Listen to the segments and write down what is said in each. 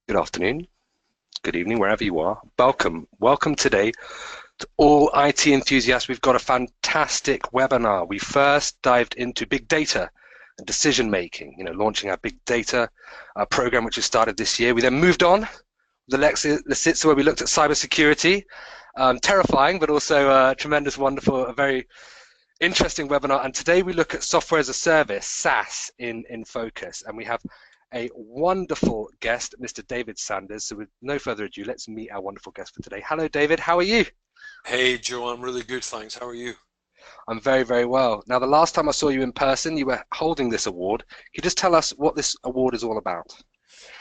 Good afternoon, good evening, wherever you are. Welcome today to all IT enthusiasts. We've got a fantastic webinar. We first dived into big data and decision making, launching our big data program, which has started this year. We then moved on with the Lexitza, where we looked at cybersecurity. Terrifying, but also a tremendous, wonderful, a very interesting webinar. And today we look at software as a service, SaaS, in focus. And we have a wonderful guest, Mr. David Sanders. So with no further ado, let's meet our wonderful guest for today. Hello, David. How are you? Hey, Joe. I'm really good, thanks. How are you? I'm very, very well. Now, the last time I saw you in person, you were holding this award. Can you just tell us what this award is all about?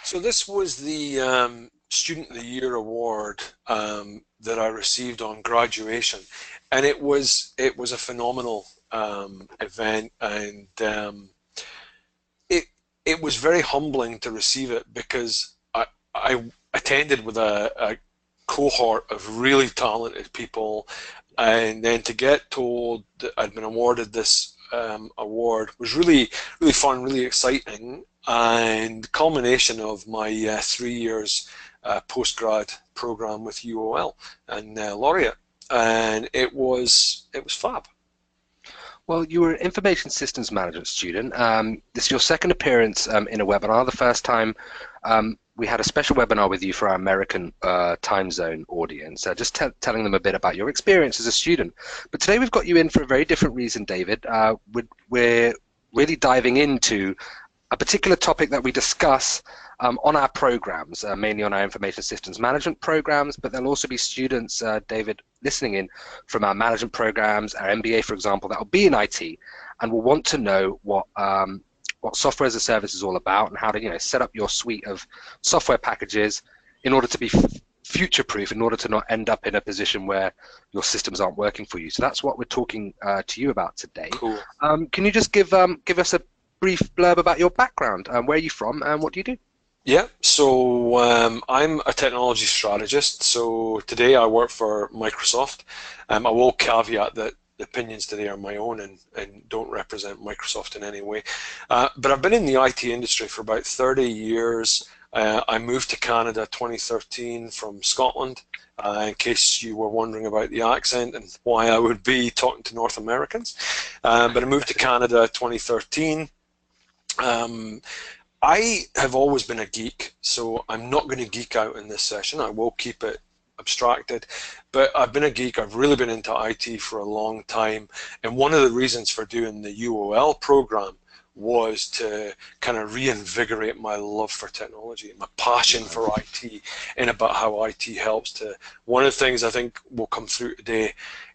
So this was the Student of the Year award that I received on graduation, and it was a phenomenal event, and it was very humbling to receive it because I attended with a cohort of really talented people, and then to get told that I'd been awarded this award was really, really fun, really exciting, and culmination of my 3 years postgrad program with UOL and Laureate, and it was fab. Well, you were an information systems management student. This is your second appearance in a webinar. The first time we had a special webinar with you for our American time zone audience, just telling them a bit about your experience as a student. But today we've got you in for a very different reason, David. We're really diving into a particular topic that we discuss on our programs, mainly on our information systems management programs, but there'll also be students, David, listening in from our management programs, our MBA, for example, that will be in IT and will want to know what software as a service is all about and how to set up your suite of software packages in order to be future-proof, in order to not end up in a position where your systems aren't working for you. So that's what we're talking to you about today. Cool. Can you just give us a brief blurb about your background? Where are you from and what do you do? Yeah, so I'm a technology strategist. So today I work for Microsoft. I will caveat that the opinions today are my own and don't represent Microsoft in any way. But I've been in the IT industry for about 30 years. I moved to Canada 2013 from Scotland, in case you were wondering about the accent and why I would be talking to North Americans. But I moved to Canada 2013. I have always been a geek, so I'm not going to geek out in this session. I will keep it abstracted, but I've been a geek. I've really been into IT for a long time, and one of the reasons for doing the UOL program was to kind of reinvigorate my love for technology, my passion for IT, and about how IT helps to. One of the things I think will come through today,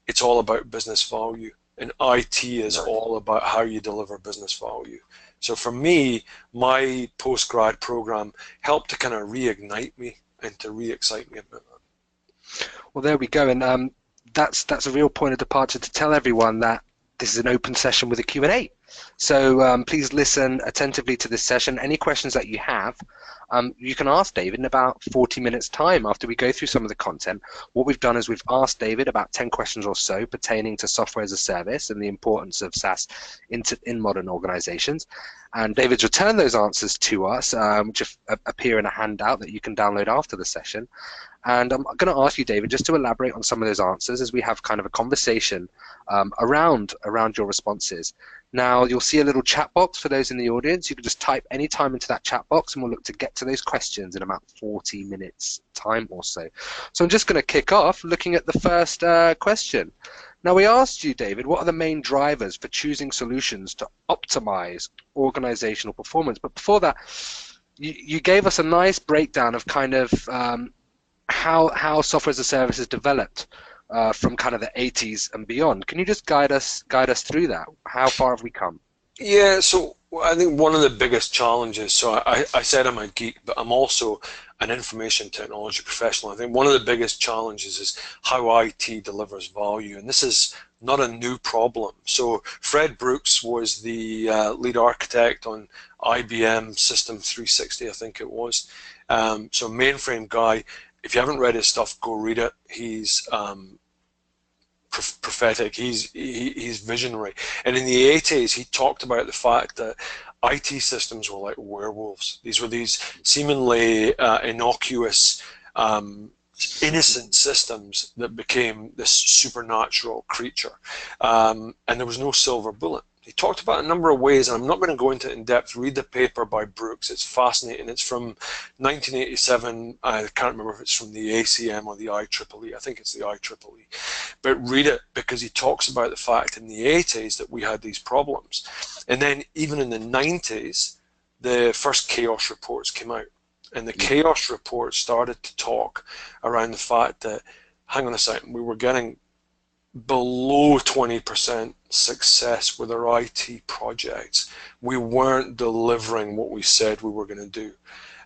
it's all about business value, and IT is all about how you deliver business value. So for me, my postgrad program helped to kind of reignite me and to re-excite me about that. Well, there we go, and that's a real point of departure to tell everyone that this is an open session with a Q&A. So please listen attentively to this session. Any questions that you have, you can ask David in about 40 minutes time after we go through some of the content. What we've done is we've asked David about 10 questions or so pertaining to software as a service and the importance of SaaS in modern organizations. And David's returned those answers to us, which appear in a handout that you can download after the session. And I'm going to ask you, David, just to elaborate on some of those answers as we have kind of a conversation around your responses. Now, you'll see a little chat box for those in the audience. You can just type any time into that chat box and we'll look to get to those questions in about 40 minutes time or so. So I'm just going to kick off looking at the first question. Now, we asked you, David, what are the main drivers for choosing solutions to optimize organizational performance? But before that, you gave us a nice breakdown of kind of how software as a service is developed from kind of the 80s and beyond. Can you just guide us through that? How far have we come? Yeah, so I think one of the biggest challenges, so I said I'm a geek, but I'm also an information technology professional. I think one of the biggest challenges is how IT delivers value, and this is not a new problem. So Fred Brooks was the lead architect on IBM System 360, I think it was. So mainframe guy. If you haven't read his stuff, go read it. He's prophetic. He's visionary. And in the 80s, he talked about the fact that IT systems were like werewolves. These were these seemingly innocuous, innocent systems that became this supernatural creature, and there was no silver bullet. He talked about a number of ways, and I'm not going to go into it in depth. Read the paper by Brooks. It's fascinating. It's from 1987. I can't remember if it's from the ACM or the IEEE. I think it's the IEEE. But read it, because he talks about the fact in the 80s that we had these problems. And then even in the 90s, the first chaos reports came out. And the chaos report started to talk around the fact that, hang on a second, we were getting below 20% success with our IT projects. We weren't delivering what we said we were going to do.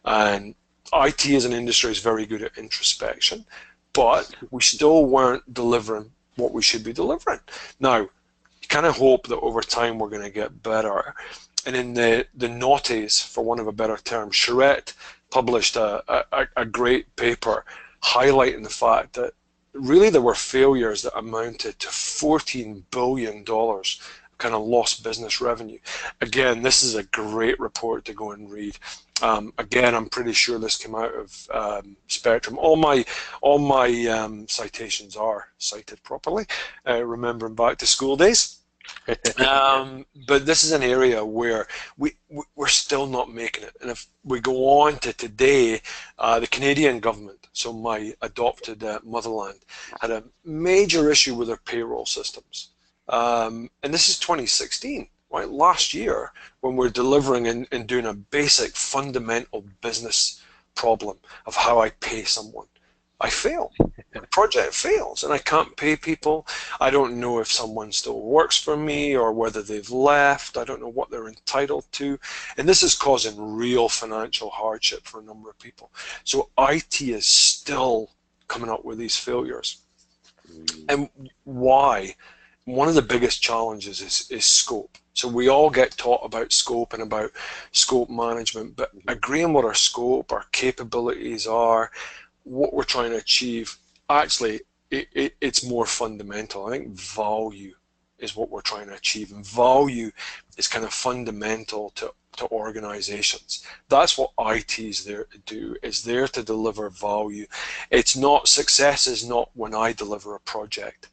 And IT as an industry is very good at introspection, but we still weren't delivering what we should be delivering. Now, you kind of hope that over time we're going to get better. And in the noughties, for want of a better term, Charette published a great paper highlighting the fact that really there were failures that amounted to $14 billion kind of lost business revenue. Again, this is a great report to go and read. Again, I'm pretty sure this came out of Spectrum. All my citations are cited properly, remembering back to school days. But this is an area where we're still not making it. And if we go on to today, the Canadian government, so my adopted motherland, had a major issue with their payroll systems. And this is 2016, right? Last year, when we're delivering and doing a basic fundamental business problem of how I pay someone, I fail. The project fails and I can't pay people. I don't know if someone still works for me or whether they've left. I don't know what they're entitled to. And this is causing real financial hardship for a number of people. So IT is still coming up with these failures. And why? One of the biggest challenges is scope. So we all get taught about scope and about scope management, but agreeing what our scope, our capabilities are, what we're trying to achieve, actually it's more fundamental. I think value is what we're trying to achieve, and value is kind of fundamental to organizations. That's what IT is there to do. It's there to deliver value. It's not, success is not when I deliver a project.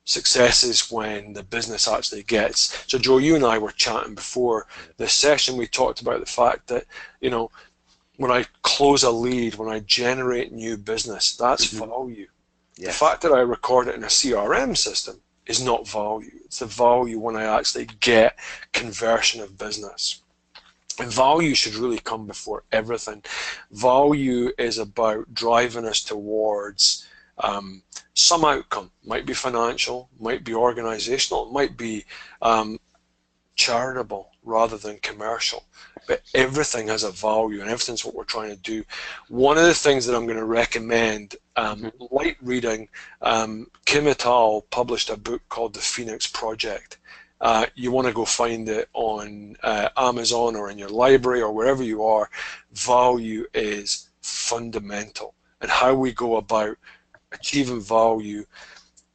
Success is when the business actually gets. So Joe, you and I were chatting before this session. We talked about the fact that, you know, when I close a lead, when I generate new business, that's value. Yes. The fact that I record it in a CRM system is not value. It's the value when I actually get conversion of business. And value should really come before everything. Value is about driving us towards some outcome. Might be financial, might be organizational, it might be charitable rather than commercial. But everything has a value, and everything's what we're trying to do. One of the things that I'm going to recommend, light reading, Kim et al. Published a book called The Phoenix Project. You want to go find it on Amazon or in your library or wherever you are. Value is fundamental, and how we go about achieving value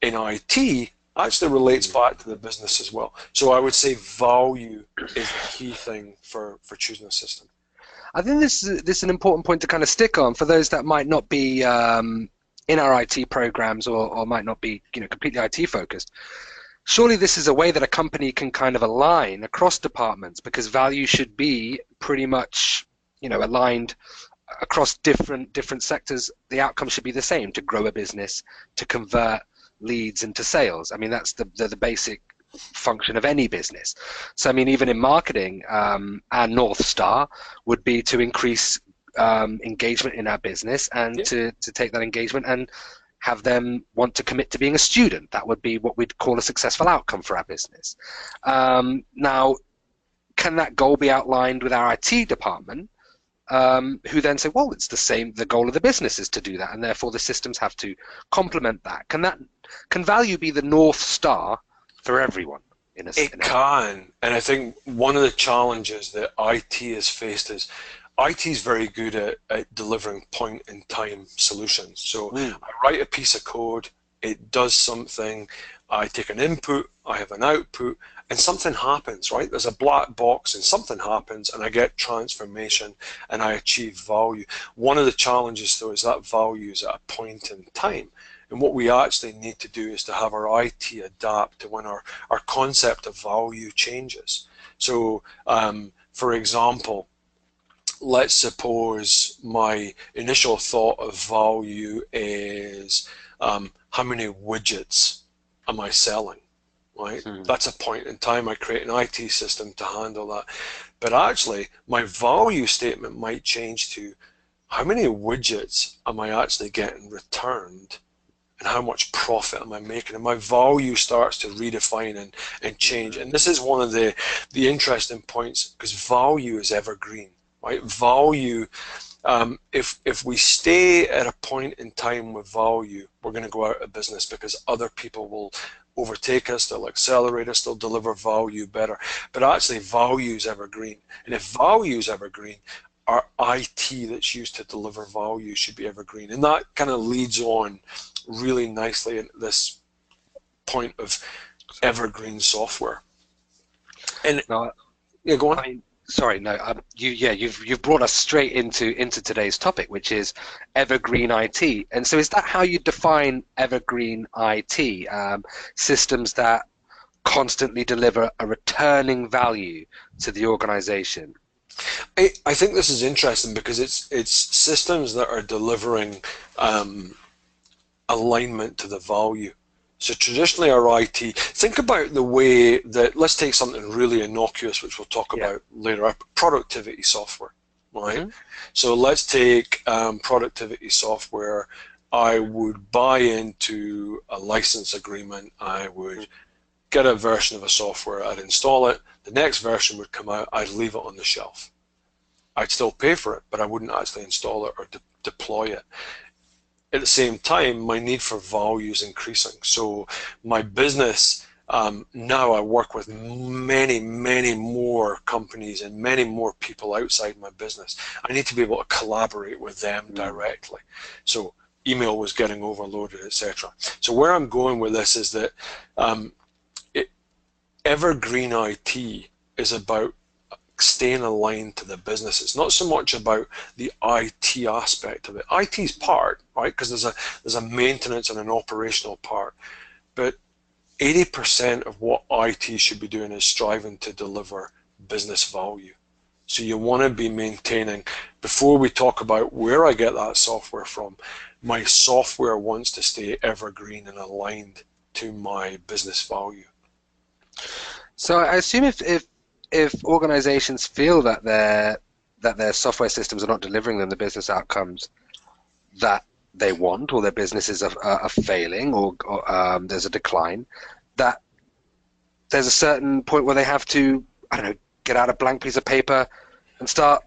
in IT actually relates back to the business as well. So I would say value is the key thing for choosing a system. I think this is an important point to kind of stick on for those that might not be in our IT programs or might not be, you know, completely IT focused. Surely this is a way that a company can kind of align across departments, because value should be pretty much, you know, aligned across different sectors. The outcome should be the same: to grow a business, to convert leads into sales. I mean, that's the basic function of any business. So I mean, even in marketing, our North Star would be to increase engagement in our business, and to take that engagement and have them want to commit to being a student. That would be what we'd call a successful outcome for our business. Now, can that goal be outlined with our IT department, who then say, well, it's the same, the goal of the business is to do that, and therefore the systems have to complement that. Can value be the North Star for everyone? It can, and I think one of the challenges that IT has faced is IT is very good at delivering point-in-time solutions. So I write a piece of code, it does something, I take an input, I have an output, and something happens, right? There's a black box and something happens and I get transformation and I achieve value. One of the challenges though is that value is at a point in time. And what we actually need to do is to have our IT adapt to when our concept of value changes. So, for example, let's suppose my initial thought of value is how many widgets am I selling, right? That's a point in time. I create an IT system to handle that. But actually, my value statement might change to how many widgets am I actually getting returned and how much profit am I making? And my value starts to redefine and change. And this is one of the interesting points, because value is evergreen, right? Value, if we stay at a point in time with value, we're going to go out of business because other people will overtake us, they'll accelerate us, they'll deliver value better. But actually, value is evergreen. And if value is evergreen, our IT that's used to deliver value should be evergreen. And that kind of leads on really nicely into this point of evergreen software. And No, yeah, go on. I mean, sorry, no, you've brought us straight into today's topic, which is evergreen IT. And so, is that how you define evergreen IT? Systems that constantly deliver a returning value to the organization. I think this is interesting because it's systems that are delivering alignment to the value. So traditionally our IT, think about the way that, let's take something really innocuous, which we'll talk about later, productivity software, right? So let's take productivity software. I would buy into a license agreement. I would get a version of a software, I'd install it, the next version would come out, I'd leave it on the shelf. I'd still pay for it, but I wouldn't actually install it or deploy it. At the same time, my need for value is increasing. So my business, now I work with many, many more companies and many more people outside my business. I need to be able to collaborate with them directly. So email was getting overloaded, etc. So where I'm going with this is that evergreen IT is about staying aligned to the business. It's not so much about the IT aspect of it. IT is part, right? Because there's a maintenance and an operational part. But 80% of what IT should be doing is striving to deliver business value. So you want to be maintaining, before we talk about where I get that software from, my software wants to stay evergreen and aligned to my business value. So I assume if organizations feel that their software systems are not delivering them the business outcomes that they want, or their businesses are failing, or there's a decline, that there's a certain point where they have to, I don't know, get out a blank piece of paper and start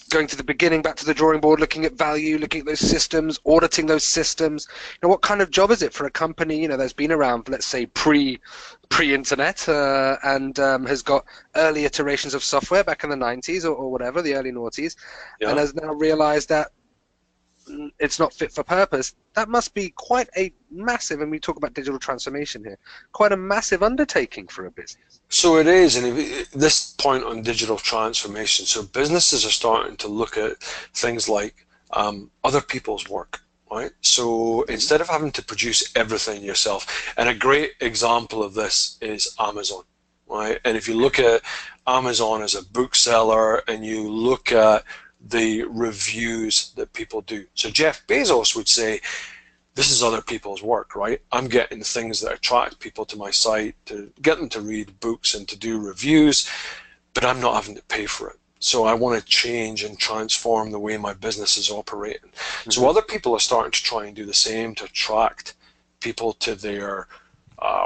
going to the beginning, back to the drawing board, looking at value, looking at those systems, auditing those systems. You know, what kind of job is it for a company, you know, that's been around, let's say, pre-internet and has got early iterations of software back in the 90s or whatever, the early noughties, and has now realized that it's not fit for purpose? That must be quite a massive, and we talk about digital transformation here, quite a massive undertaking for a business. So it is, and this point on digital transformation, so businesses are starting to look at things like other people's work, right? So instead of having to produce everything yourself, and a great example of this is Amazon, right? And if you look at Amazon as a bookseller and you look at the reviews that people do. So Jeff Bezos would say, this is other people's work, right? I'm getting things that attract people to my site to get them to read books and to do reviews, but I'm not having to pay for it. So I want to change and transform the way my business is operating. So other people are starting to try and do the same to attract people to their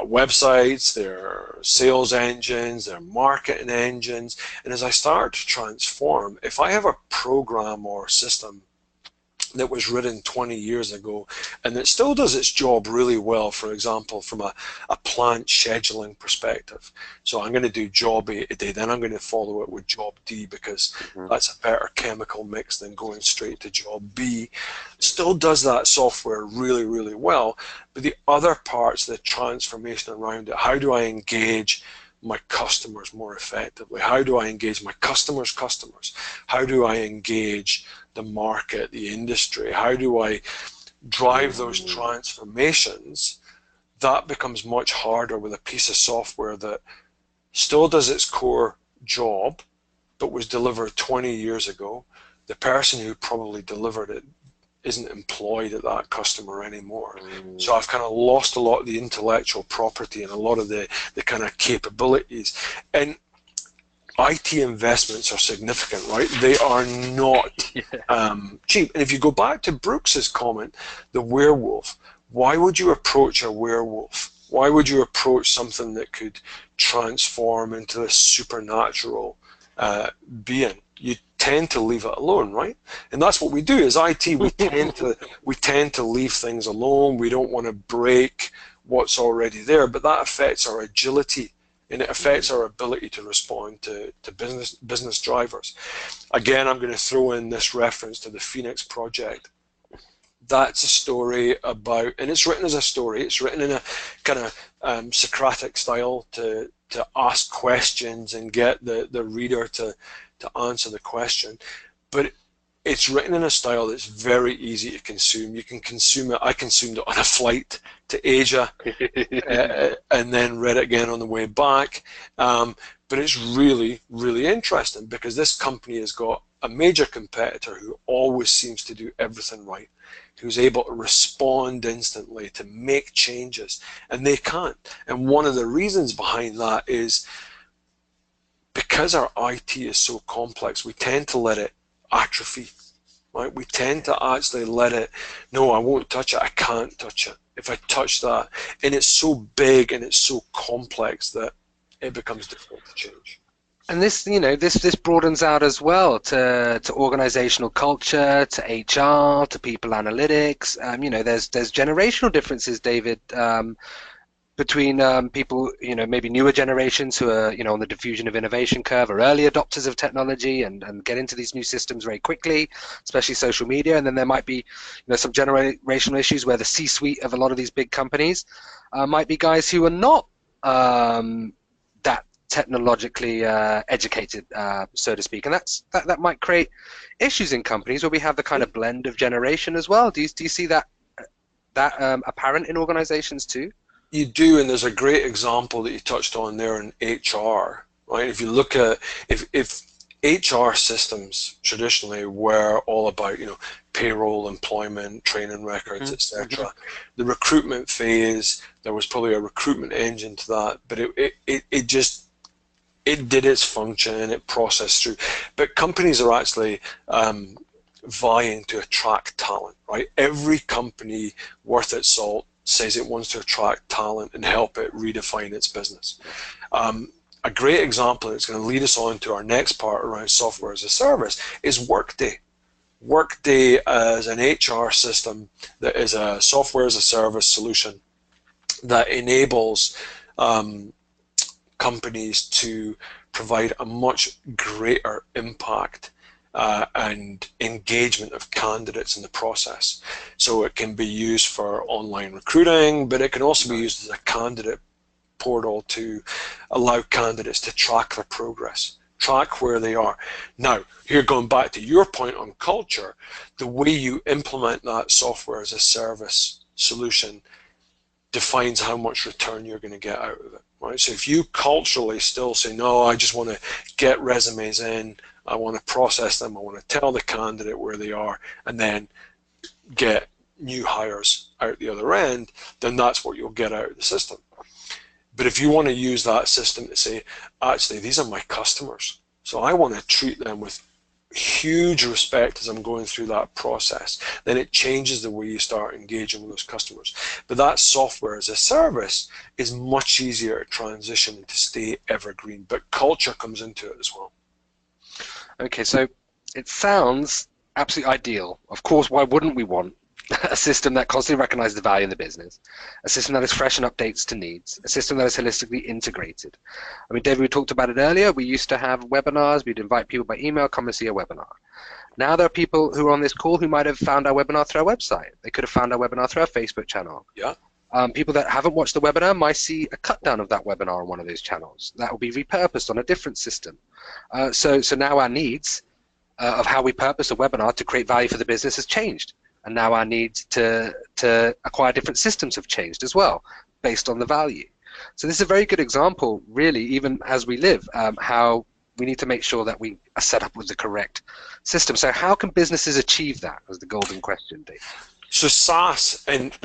websites, their sales engines, their marketing engines. And as I start to transform, if I have a program or system that was written 20 years ago, and it still does its job really well, for example, from a plant scheduling perspective. So I'm going to do job A today, then I'm going to follow it with job D because that's a better chemical mix than going straight to job B. Still does that software really, really well, but the other parts, the transformation around it, how do I engage my customers more effectively? How do I engage my customers' customers? How do I engage the market, the industry? How do I drive those transformations? That becomes much harder with a piece of software that still does its core job, but was delivered 20 years ago. The person who probably delivered it isn't employed at that customer anymore. So I've kind of lost a lot of the intellectual property and a lot of the kind of capabilities. And IT investments are significant, right? They are not cheap. And if you go back to Brooks's comment, the werewolf, why would you approach a werewolf? Why would you approach something that could transform into a supernatural being? You tend to leave it alone, right? And that's what we do as IT. We tend to leave things alone. We don't want to break what's already there, but that affects our agility and it affects our ability to respond to business drivers. Again, I'm going to throw in this reference to the Phoenix Project. That's a story about, and it's written as a story. It's written in a kind of Socratic style to ask questions and get the reader to answer the question, but it's written in a style that's very easy to consume. You can consume it. I consumed it on a flight to Asia and then read it again on the way back. But it's really, really interesting because this company has got a major competitor who always seems to do everything right, who's able to respond instantly, to make changes, and they can't. And one of the reasons behind that is because our IT is so complex, we tend to let it atrophy, right? We tend to actually let it, no, I won't touch it, I can't touch it. If I touch that, and it's so big and it's so complex that it becomes difficult to change. And this, this broadens out as well to organizational culture, to HR, to people analytics. There's generational differences, David, between people, maybe newer generations who are, on the diffusion of innovation curve, or early adopters of technology and get into these new systems very quickly, especially social media. And then there might be, some generational issues where the C-suite of a lot of these big companies might be guys who are not that technologically educated, so to speak. And that might create issues in companies where we have the kind of blend of generation as well. Do you see that apparent in organizations too? You do, and there's a great example that you touched on there in HR, right? If you look at, if HR systems traditionally were all about, payroll, employment, training records, etc. The recruitment phase, there was probably a recruitment engine to that, but it did its function and it processed through. But companies are actually vying to attract talent, right? Every company worth its salt says it wants to attract talent and help it redefine its business. A great example that's going to lead us on to our next part around software as a service is Workday. Workday as an HR system that is a software as a service solution that enables companies to provide a much greater impact and engagement of candidates in the process. So it can be used for online recruiting, but it can also be used as a candidate portal to allow candidates to track their progress, track where they are. Now, here going back to your point on culture, the way you implement that software as a service solution defines how much return you're going to get out of it, right? So if you culturally still say, no, I just want to get resumes in, I want to process them, I want to tell the candidate where they are, and then get new hires out the other end, then that's what you'll get out of the system. But if you want to use that system to say, actually, these are my customers, so I want to treat them with huge respect as I'm going through that process, then it changes the way you start engaging with those customers. But that software as a service is much easier to transition and to stay evergreen, but culture comes into it as well. Okay, so it sounds absolutely ideal. Of course, why wouldn't we want a system that constantly recognizes the value in the business, a system that is fresh and updates to needs, a system that is holistically integrated? I mean, David, we talked about it earlier. We used to have webinars. We'd invite people by email, come and see a webinar. Now there are people who are on this call who might have found our webinar through our website. They could have found our webinar through our Facebook channel. Yeah. People that haven't watched the webinar might see a cut down of that webinar on one of those channels. That will be repurposed on a different system. So now our needs of how we purpose a webinar to create value for the business has changed. And now our needs to acquire different systems have changed as well, based on the value. So this is a very good example, really, even as we live, how we need to make sure that we are set up with the correct system. So how can businesses achieve that, as the golden question, Dave? So SaaS, and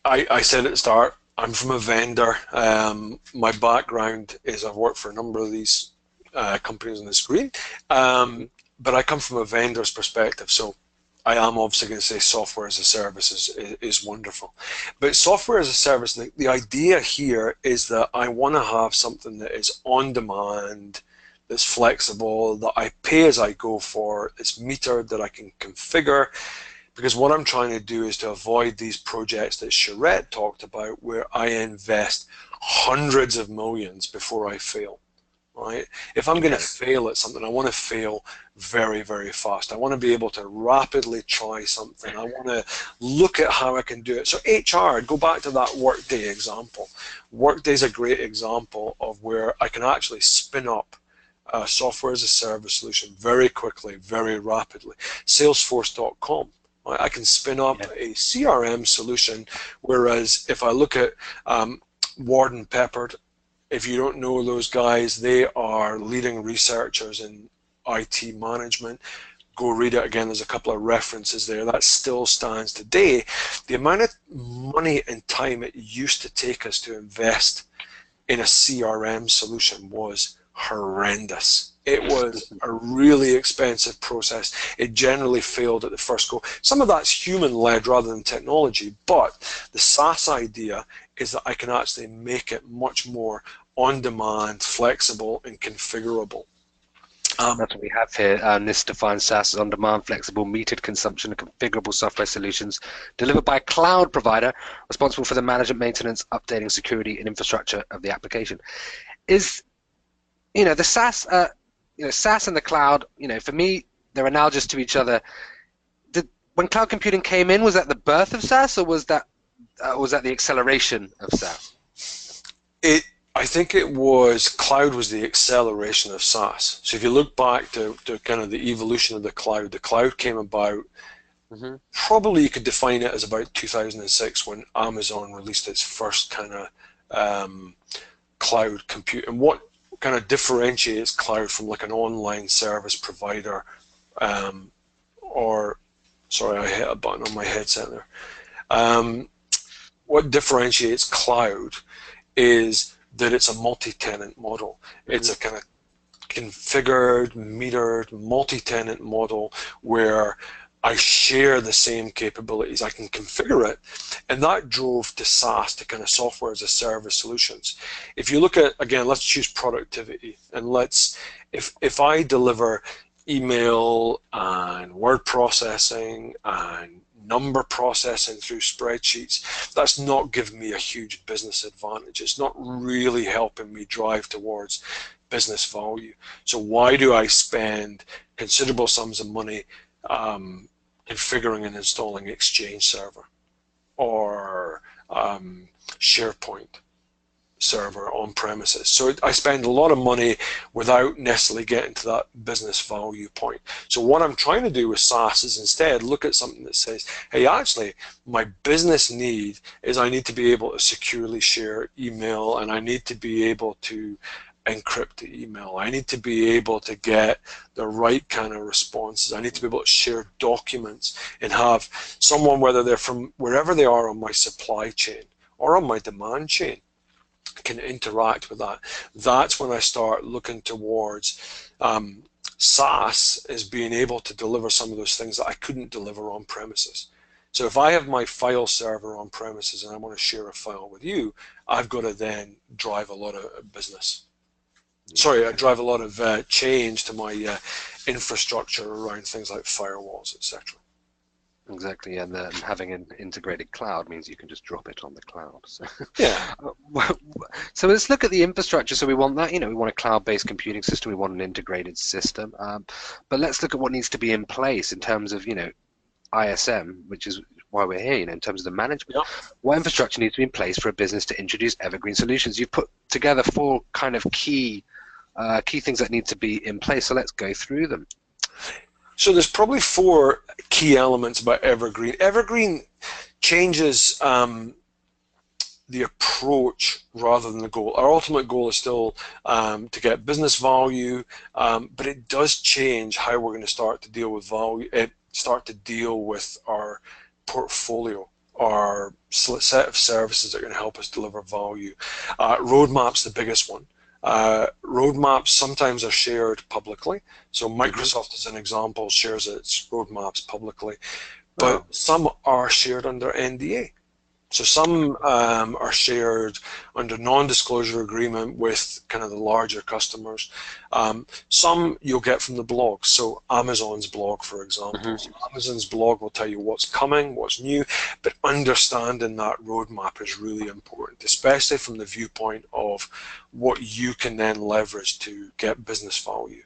I said at the start, I'm from a vendor. My background is I've worked for a number of these companies on the screen, but I come from a vendor's perspective, so I am obviously going to say software as a service is wonderful. But software as a service, the idea here is that I want to have something that is on demand, that's flexible, that I pay as I go for, it's metered, that I can configure. Because what I'm trying to do is to avoid these projects that Charette talked about, where I invest hundreds of millions before I fail. Right? If I'm going to fail at something, I want to fail very, very fast. I want to be able to rapidly try something. I want to look at how I can do it. So HR, go back to that Workday example. Workday is a great example of where I can actually spin up a software as a service solution very quickly, very rapidly. Salesforce.com. I can spin up a CRM solution, whereas if I look at Warden Peppard, if you don't know those guys, they are leading researchers in IT management. Go read it again, there's a couple of references there. That still stands today. The amount of money and time it used to take us to invest in a CRM solution was horrendous. It was a really expensive process. It generally failed at the first go. Some of that's human-led rather than technology, but the SaaS idea is that I can actually make it much more on-demand, flexible, and configurable. That's what we have here. This defines SaaS as on-demand, flexible, metered consumption, and configurable software solutions delivered by a cloud provider responsible for the management, maintenance, updating, security, and infrastructure of the application. Is, the SaaS, SaaS and the cloud, for me, they're analogous to each other. When cloud computing came in, was that the birth of SaaS, or was that the acceleration of SaaS? I think it was, cloud was the acceleration of SaaS. So if you look back to kind of the evolution of the cloud came about, probably you could define it as about 2006 when Amazon released its first kind of cloud compute. And what kind of differentiates cloud from like an online service provider, sorry, I hit a button on my headset there. What differentiates cloud is that it's a multi-tenant model. It's a kind of configured, metered, multi-tenant model where I share the same capabilities. I can configure it, and that drove to SaaS, to kind of software as a service solutions. If you look at, again, let's choose productivity, and if I deliver email and word processing and number processing through spreadsheets, that's not giving me a huge business advantage. It's not really helping me drive towards business value. So why do I spend considerable sums of money configuring and installing Exchange server or SharePoint server on premises? So I spend a lot of money without necessarily getting to that business value point. So what I'm trying to do with SaaS is instead look at something that says, hey, actually my business need is I need to be able to securely share email, and I need to be able to encrypt the email. I need to be able to get the right kind of responses. I need to be able to share documents and have someone, whether they're from wherever they are on my supply chain or on my demand chain, can interact with that. That's when I start looking towards SaaS as being able to deliver some of those things that I couldn't deliver on premises. So if I have my file server on premises and I want to share a file with you, I've got to then drive a lot of business. Sorry, I drive a lot of change to my infrastructure around things like firewalls, etc. Exactly, and having an integrated cloud means you can just drop it on the cloud. So, Yeah. so let's look at the infrastructure. So we want that, we want a cloud-based computing system. We want an integrated system. But let's look at what needs to be in place in terms of, ISM, which is why we're here, in terms of the management. Yep. What infrastructure needs to be in place for a business to introduce evergreen solutions? You've put together 4 kind of key things that need to be in place. So let's go through them. So there's probably 4 key elements about evergreen. Evergreen changes the approach rather than the goal. Our ultimate goal is still to get business value, but it does change how we're going to start to deal with value. Start to deal with our portfolio, our set of services that are going to help us deliver value. Roadmap's the biggest one. Roadmaps sometimes are shared publicly. So Microsoft, as an example, shares its roadmaps publicly, but some are shared under NDA. So some are shared under non-disclosure agreement with kind of the larger customers. Some you'll get from the blog. So Amazon's blog, for example. So Amazon's blog will tell you what's coming, what's new, but understanding that roadmap is really important, especially from the viewpoint of what you can then leverage to get business value.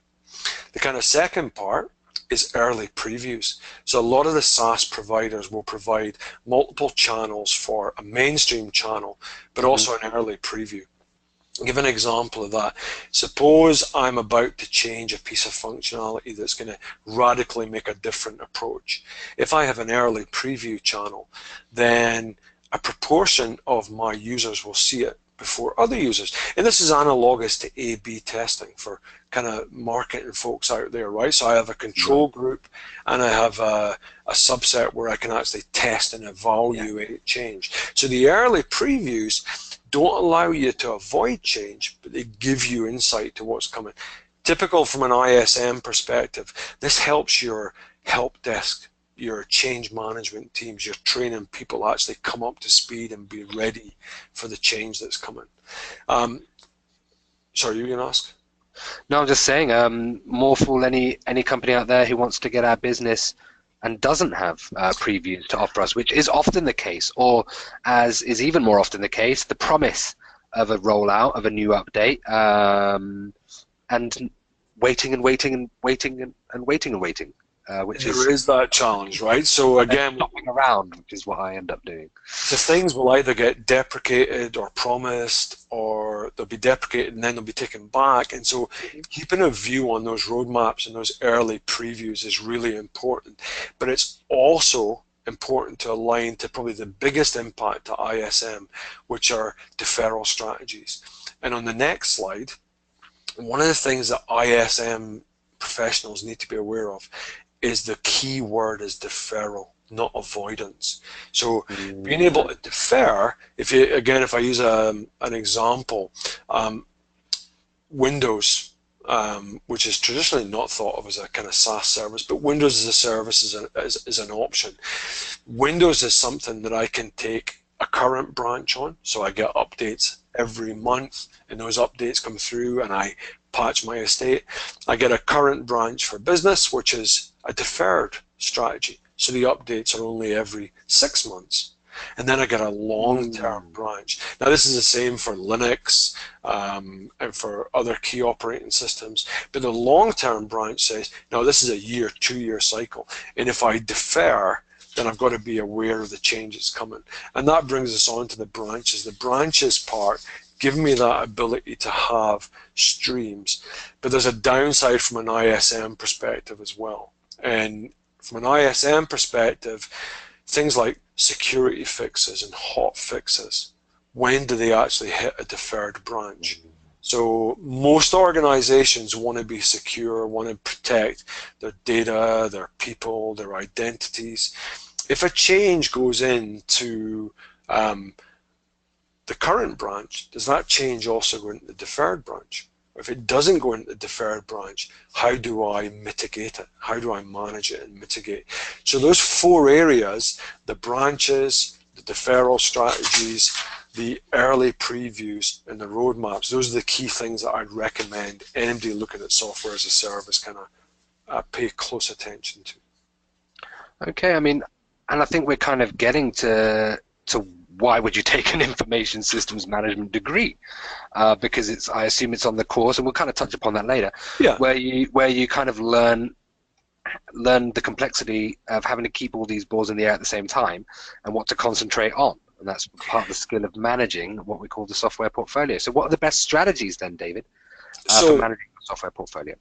The kind of second part is early previews. So a lot of the SaaS providers will provide multiple channels for a mainstream channel, but also an early preview. I'll give an example of that. Suppose I'm about to change a piece of functionality that's going to radically make a different approach. If I have an early preview channel, then a proportion of my users will see it before other users. And this is analogous to A/B testing for kind of marketing folks out there, right? So I have a control group and I have a subset where I can actually test and evaluate change. So the early previews don't allow you to avoid change, but they give you insight to what's coming. Typical from an ISM perspective, this helps your help desk, your change management teams, your training people actually come up to speed and be ready for the change that's coming. Sorry, you were going to ask? No, I'm just saying, more fool any company out there who wants to get our business and doesn't have previews to offer us, which is often the case, or as is even more often the case, the promise of a rollout of a new update, and waiting and waiting and waiting and waiting and waiting. Which there is that challenge, right? So again, shopping around, which is what I end up doing. So things will either get deprecated or promised, or they'll be deprecated and then they'll be taken back. And so keeping a view on those roadmaps and those early previews is really important. But it's also important to align to probably the biggest impact to ISM, which are deferral strategies. And on the next slide, one of the things that ISM professionals need to be aware of is the key word is deferral, not avoidance. So being able to defer, if I use an example, Windows, which is traditionally not thought of as a kind of SaaS service, but Windows as a service is an option. Windows is something that I can take a current branch on, so I get updates every month, and those updates come through and I patch my estate. I get a current branch for business, which is a deferred strategy. So the updates are only every 6 months. And then I get a long-term branch. Now this is the same for Linux and for other key operating systems. But the long-term branch says, no, this is a 2-year cycle. And if I defer, then I've got to be aware of the change that's coming. And that brings us on to the branches. The branches part give me that ability to have streams. But there's a downside from an ISM perspective as well. And from an ISM perspective, things like security fixes and hot fixes, when do they actually hit a deferred branch? So most organizations want to be secure, want to protect their data, their people, their identities. If a change goes into the current branch, does that change also go into the deferred branch? If it doesn't go into the deferred branch, how do I mitigate it? How do I manage it and mitigate? So those 4 areas, the branches, the deferral strategies, the early previews, and the roadmaps, those are the key things that I'd recommend anybody looking at software as a service kind of pay close attention to. Okay, I mean, and I think we're kind of getting to why would you take an information systems management degree? Because I assume it's on the course, and we'll kind of touch upon that later, Yeah. where you kind of learn the complexity of having to keep all these balls in the air at the same time and what to concentrate on. And that's part of the skill of managing what we call the software portfolio. So what are the best strategies then, David, for managing the software portfolio?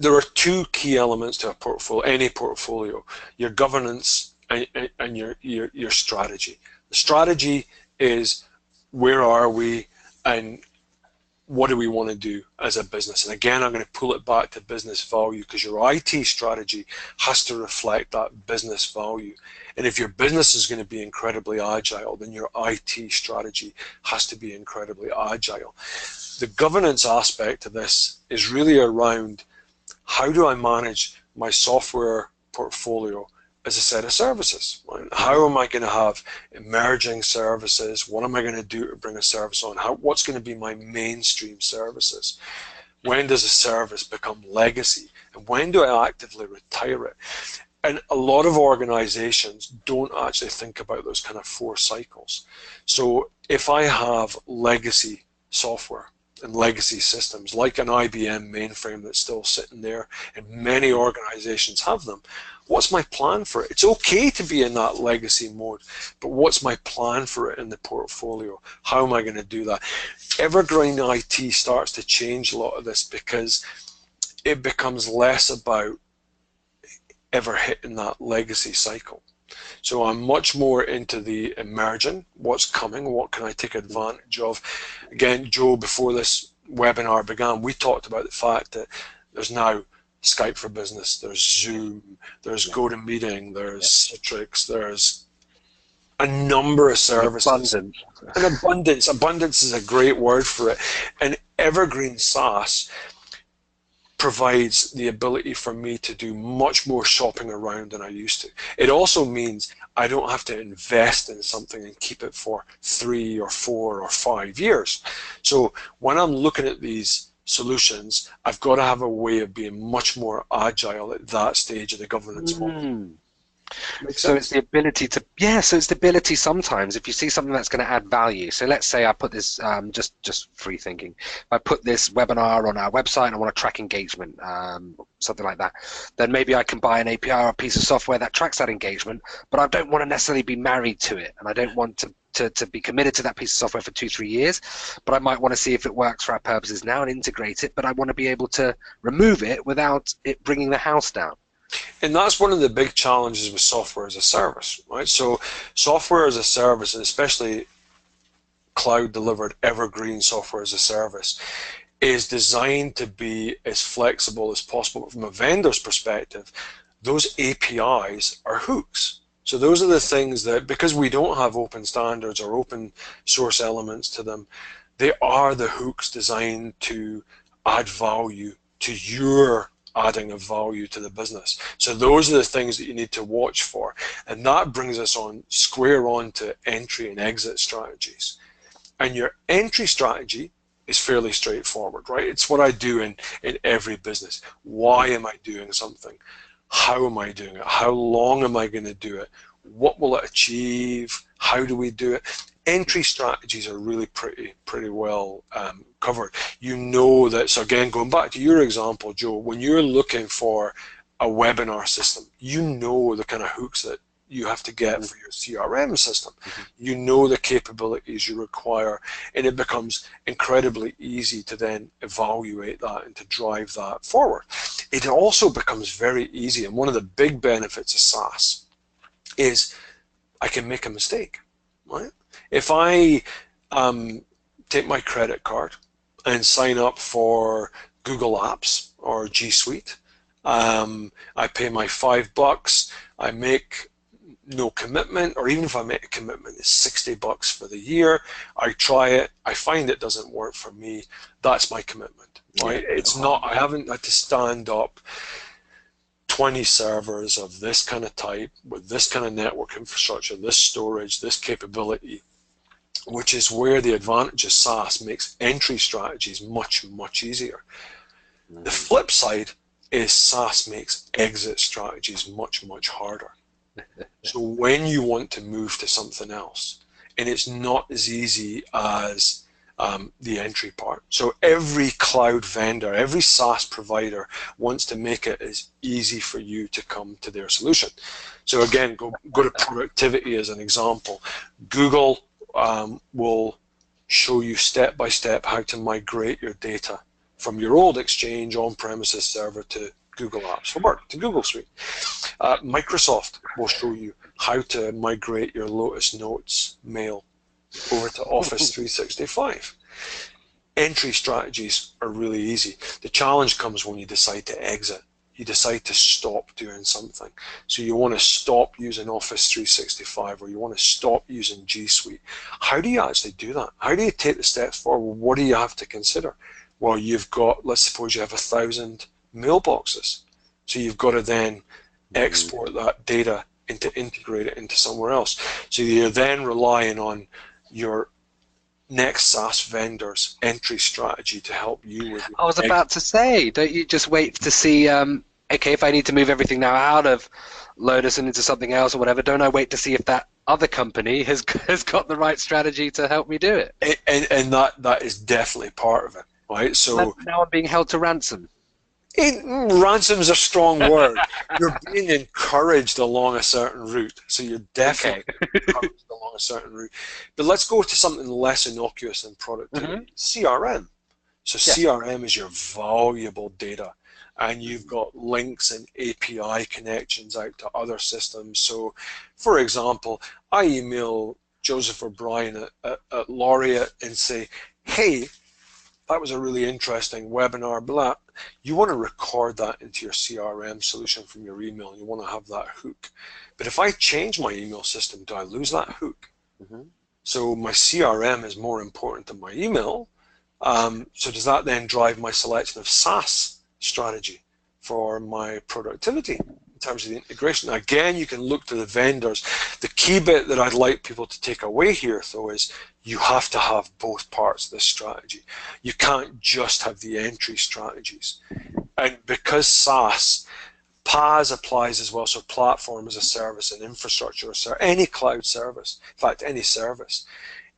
There are two key elements to a portfolio, any portfolio: your governance and your strategy. The strategy is where are we and what do we want to do as a business. And again, I'm going to pull it back to business value, because your IT strategy has to reflect that business value. And if your business is going to be incredibly agile, then your IT strategy has to be incredibly agile. The governance aspect of this is really around, how do I manage my software portfolio as a set of services? How am I going to have emerging services? What am I going to do to bring a service on? What's going to be my mainstream services? When does a service become legacy? And when do I actively retire it? And a lot of organizations don't actually think about those kind of 4 cycles. So if I have legacy software and legacy systems, like an IBM mainframe that's still sitting there, and many organizations have them, what's my plan for it? It's okay to be in that legacy mode, but what's my plan for it in the portfolio? How am I going to do that? Evergreen IT starts to change a lot of this, because it becomes less about ever hitting that legacy cycle. So I'm much more into the emerging, what's coming, what can I take advantage of. Again, Joe, before this webinar began, we talked about the fact that there's now Skype for Business, there's Zoom, there's GoToMeeting, there's Citrix, there's a number of services. Abundance. Abundance is a great word for it. And Evergreen SaaS provides the ability for me to do much more shopping around than I used to. It also means I don't have to invest in something and keep it for 3 or 4 or 5 years. So when I'm looking at these solutions, I've got to have a way of being much more agile at that stage of the governance model. So it's the ability to, so it's the ability sometimes, if you see something that's going to add value. So let's say I put this, just free thinking, I put this webinar on our website and I want to track engagement, something like that, then maybe I can buy an API or a piece of software that tracks that engagement, but I don't want to necessarily be married to it, and I don't want to be committed to that piece of software for 2-3 years, but I might want to see if it works for our purposes now and integrate it, but I want to be able to remove it without it bringing the house down. And that's one of the big challenges with software as a service, right? So software as a service, and especially cloud delivered evergreen software as a service, is designed to be as flexible as possible. From a vendor's perspective, those APIs are hooks. So those are the things that, because we don't have open standards or open source elements to them, they are the hooks designed to add value to your adding of value to the business. So those are the things that you need to watch for. And that brings us on square on to entry and exit strategies. And your entry strategy is fairly straightforward, right? It's what I do in every business. Why am I doing something? How am I doing it? How long am I going to do it? What will it achieve? How do we do it? Entry strategies are really pretty well covered. You know that, so again, going back to your example, Joe, when you're looking for a webinar system, you know the kind of hooks that you have to get for your CRM system. You know the capabilities you require, and it becomes incredibly easy to then evaluate that and to drive that forward. It also becomes very easy, and one of the big benefits of SaaS is I can make a mistake, right? If I take my credit card and sign up for Google Apps or G Suite, I pay my $5, I make no commitment, or even if I make a commitment, it's $60 for the year. I try it, I find it doesn't work for me. That's my commitment, right? It's not, I haven't had to stand up 20 servers of this kind of type with this kind of network infrastructure, this storage, this capability, which is where the advantage of SaaS makes entry strategies much easier. The flip side is SaaS makes exit strategies much, much harder. So when you want to move to something else, and it's not as easy as the entry part. So every cloud vendor, every SaaS provider wants to make it as easy for you to come to their solution. So again, go to productivity as an example. Google will show you step by step how to migrate your data from your old Exchange on-premises server to Google Apps for Work, to Google Suite. Microsoft will show you how to migrate your Lotus Notes mail over to Office 365. Entry strategies are really easy. The challenge comes when you decide to exit. You decide to stop doing something. So you want to stop using Office 365, or you want to stop using G Suite. How do you actually do that? How do you take the steps forward? What do you have to consider? Well, you've got, let's suppose you have 1,000 mailboxes. So you've got to then export that data into integrate it into somewhere else. So you're then relying on your next SaaS vendor's entry strategy to help you with. I was about to say, don't you just wait to see, okay, if I need to move everything now out of Lotus and into something else or whatever, don't I wait to see if that other company has got the right strategy to help me do it? And that is definitely part of it, right? So now I'm being held to ransom. Ransom's a strong word. You're being encouraged along a certain route, so you're definitely encouraged along a certain route. But let's go to something less innocuous than productivity. CRM. So CRM is your valuable data, and you've got links and API connections out to other systems. So, for example, I email Joseph or Brian at Laureate and say, hey, that was a really interesting webinar, blah. You want to record that into your CRM solution from your email. You want to have that hook. But if I change my email system, do I lose that hook? So my CRM is more important than my email. So does that then drive my selection of SaaS strategy for my productivity in terms of the integration? Again, you can look to the vendors. The key bit that I'd like people to take away here, though, is you have to have both parts of this strategy. You can't just have the entry strategies. And because SaaS, PaaS applies as well, so platform as a service and infrastructure as a service, any cloud service, in fact, any service,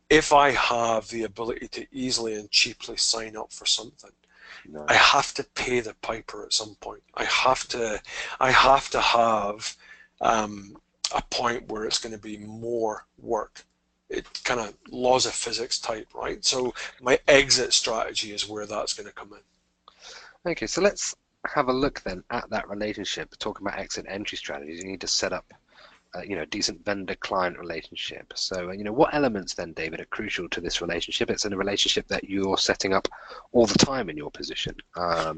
if I have the ability to easily and cheaply sign up for something, I have to pay the piper at some point. I have to have a point where it's going to be more work. It kind of laws of physics type, right? So my exit strategy is where that's going to come in. Okay, so let's have a look then at that relationship. Talking about exit entry strategies, you need to set up a decent vendor-client relationship. So, what elements then, David, are crucial to this relationship? It's in a relationship that you're setting up all the time in your position. What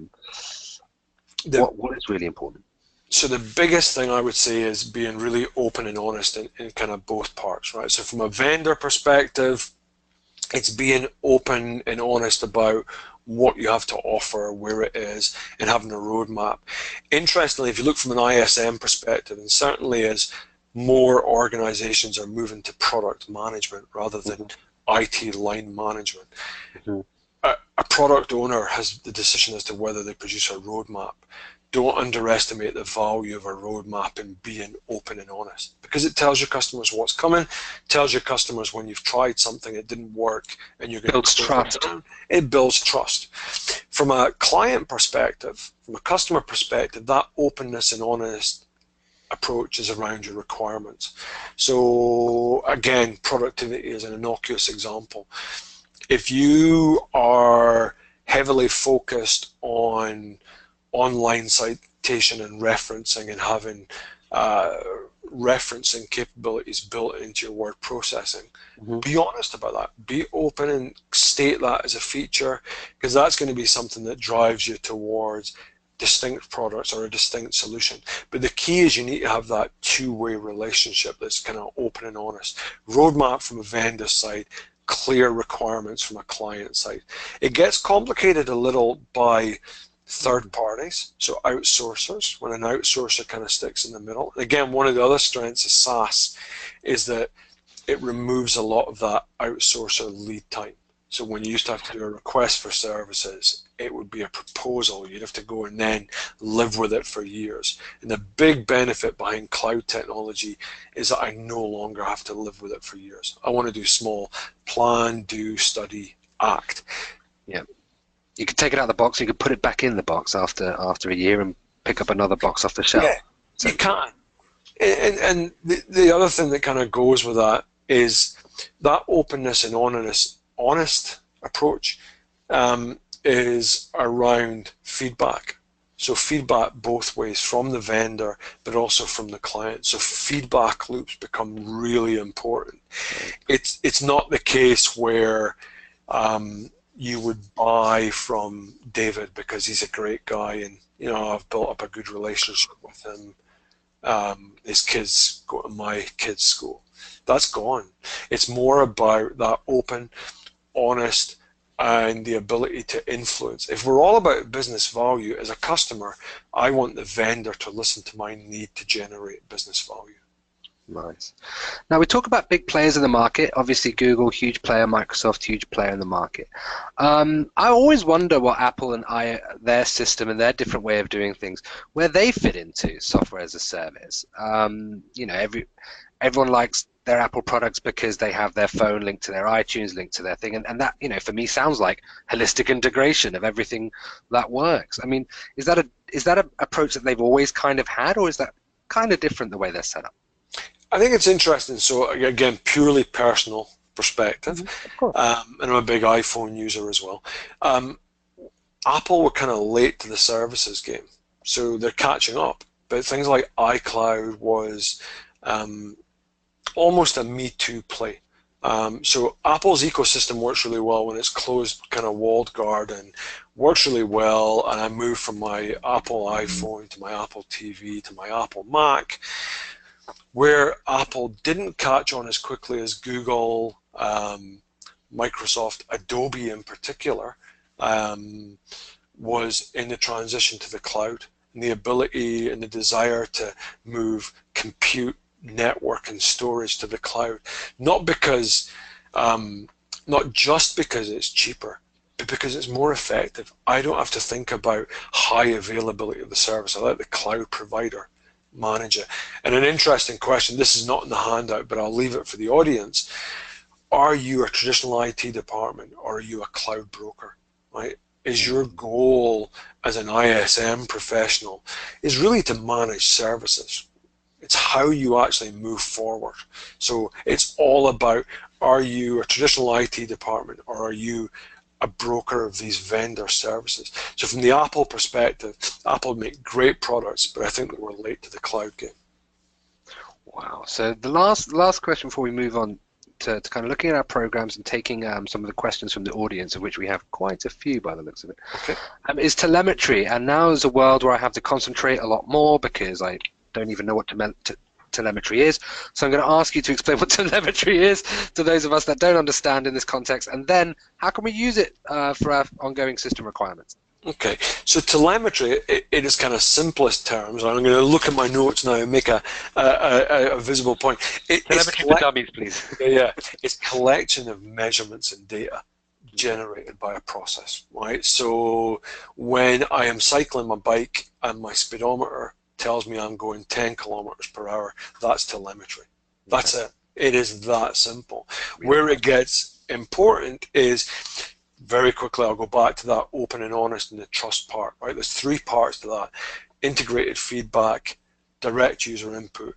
is really important? So the biggest thing I would say is being really open and honest in kind of both parts, right? So from a vendor perspective, it's being open and honest about what you have to offer, where it is, and having a roadmap. Interestingly, if you look from an ISM perspective, and certainly as more organizations are moving to product management rather than IT line management, a product owner has the decision as to whether they produce a roadmap. Don't underestimate the value of a roadmap and being open and honest, because it tells your customers what's coming, tells your customers when you've tried something, it didn't work, and you're going builds to trust. It builds trust. From a client perspective, from a customer perspective, that openness and honest approach is around your requirements. So again, productivity is an innocuous example. If you are heavily focused on online citation and referencing and having referencing capabilities built into your word processing, be honest about that. Be open and state that as a feature, because that's going to be something that drives you towards distinct products or a distinct solution. But the key is you need to have that two-way relationship that's kind of open and honest. Roadmap from a vendor side, clear requirements from a client side. It gets complicated a little by third parties, so outsourcers, when an outsourcer kind of sticks in the middle. Again, one of the other strengths of SaaS is that it removes a lot of that outsourcer lead time. So when you used to have to do a request for services, it would be a proposal. You'd have to go and then live with it for years. And the big benefit behind cloud technology is that I no longer have to live with it for years. I want to do small, plan, do, study, act. Yeah. You could take it out of the box, you could put it back in the box after a year and pick up another box off the shelf. Yeah, you can. And the other thing that kind of goes with that is that openness and honest approach is around feedback. So feedback both ways, from the vendor but also from the client. So feedback loops become really important. It's not the case where you would buy from David because he's a great guy and I've built up a good relationship with him. His kids go to my kids' school. That's gone. It's more about that open, honest, and the ability to influence. If we're all about business value, as a customer, I want the vendor to listen to my need to generate business value. Nice. Now we talk about big players in the market. Obviously Google, huge player, Microsoft, huge player in the market. I always wonder what Apple and their system and their different way of doing things, where they fit into software as a service. Everyone likes their Apple products because they have their phone linked to their iTunes, linked to their thing, and that, for me sounds like holistic integration of everything that works. I mean, is that an approach that they've always kind of had, or is that kind of different the way they're set up? I think it's interesting. So again, purely personal perspective, Of and I'm a big iPhone user as well. Apple were kind of late to the services game, so they're catching up. But things like iCloud was almost a Me Too play. So Apple's ecosystem works really well when it's closed, kind of walled garden, works really well, and I moved from my Apple iPhone to my Apple TV to my Apple Mac. Where Apple didn't catch on as quickly as Google, Microsoft, Adobe in particular, was in the transition to the cloud, and the ability and the desire to move compute, network, and storage to the cloud. Not just because it's cheaper, but because it's more effective. I don't have to think about high availability of the service. I let the cloud provider manage it. And an interesting question, this is not in the handout, but I'll leave it for the audience. Are you a traditional IT department, or are you a cloud broker, right? Is your goal as an ISM professional is really to manage services? It's how you actually move forward. So it's all about, are you a traditional IT department, or are you a broker of these vendor services? So from the Apple perspective, Apple make great products, but I think they were late to the cloud game. Wow. So the last question before we move on to kind of looking at our programs and taking some of the questions from the audience, of which we have quite a few by the looks of it, okay. Is telemetry. And now is a world where I have to concentrate a lot more because I don't even know what telemetry is. So I'm going to ask you to explain what telemetry is to those of us that don't understand in this context, and then how can we use it for our ongoing system requirements? Okay, so telemetry, it is kind of simplest terms. I'm going to look at my notes now and make a visible point. Telemetry for dummies, please. Yeah, it's collection of measurements and data generated by a process, right? So when I am cycling my bike and my speedometer tells me I'm going 10 kilometers per hour, that's telemetry. That's it. It is that simple. Where it gets important is, very quickly, I'll go back to that open and honest and the trust part, right? There's three parts to that: integrated feedback, direct user input,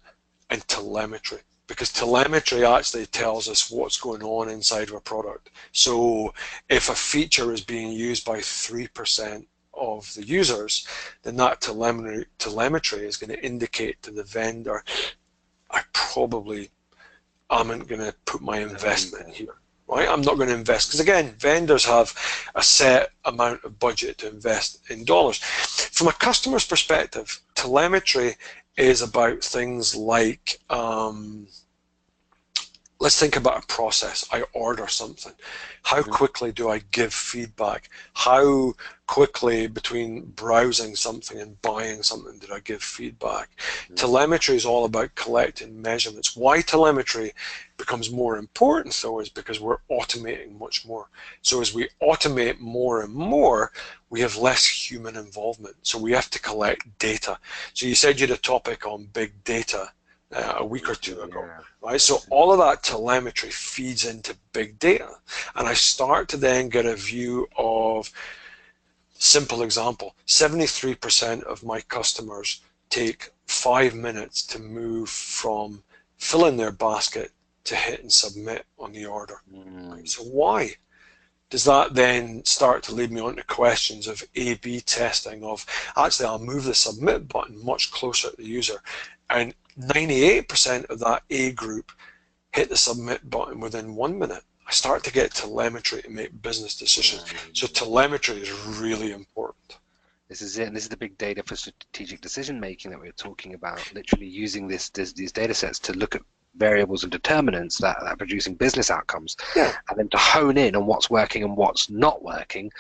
and telemetry. Because telemetry actually tells us what's going on inside of a product. So if a feature is being used by 3% of the users, then that telemetry is going to indicate to the vendor, I probably aren't going to put my investment here. Right? I'm not going to invest, because again, vendors have a set amount of budget to invest in dollars. From a customer's perspective, telemetry is about things like let's think about a process. I order something. How quickly do I give feedback? How quickly between browsing something and buying something did I give feedback? Telemetry is all about collecting measurements. Why telemetry becomes more important, though, is because we're automating much more. So as we automate more and more, we have less human involvement. So we have to collect data. So you said you had a topic on big data a week or two ago, right? So all of that telemetry feeds into big data, and I start to then get a view of, simple example, 73% of my customers take 5 minutes to move from filling their basket to hit and submit on the order. Right? So why? Does that then start to lead me on to questions of A/B testing of, actually I'll move the submit button much closer to the user, and 98% of that A group hit the submit button within 1 minute. I start to get telemetry to make business decisions. So telemetry is really important. This is it, and this is the big data for strategic decision making that we were talking about. Literally using these data sets to look at variables and determinants that are producing business outcomes, and then to hone in on what's working and what's not working.